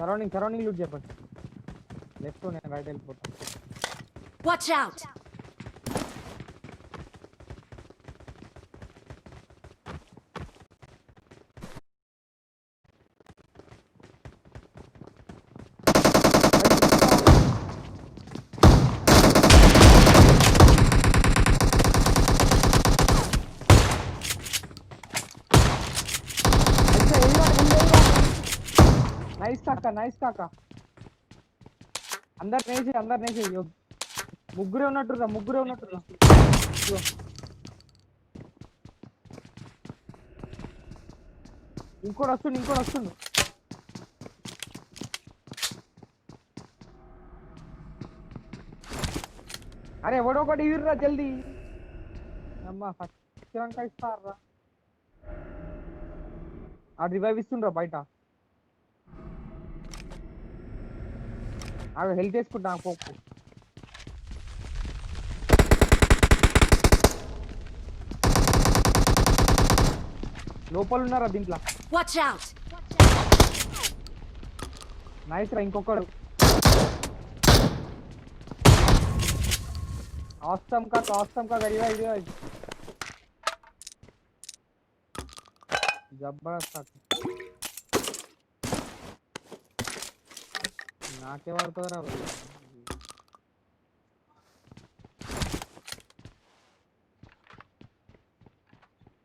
Surrounding loot చెప్పండి. Left నేను right వెళ్ళిపోతా. Watch out. నైస్ కాక అందరు ముగ్గురే ఉన్నట్టురా. ఇంకోటి వస్తుండు. అరే ఎవడో ఒకటి ఇర్రా జల్దీ. అమ్మా ఫస్ట్ ఇస్తారా. ఆ రివైవ్ ఇస్తుండ్రా బయట. హెల్త్ వేసుకుంటా పోకు. లోపల ఉన్నారా దీంట్లో. Watch out. నైస్ రా. ఇంకొకడు ఆస్తం కా రివైవ్ జబర్దస్త్. నాకే పడుతుందిరా.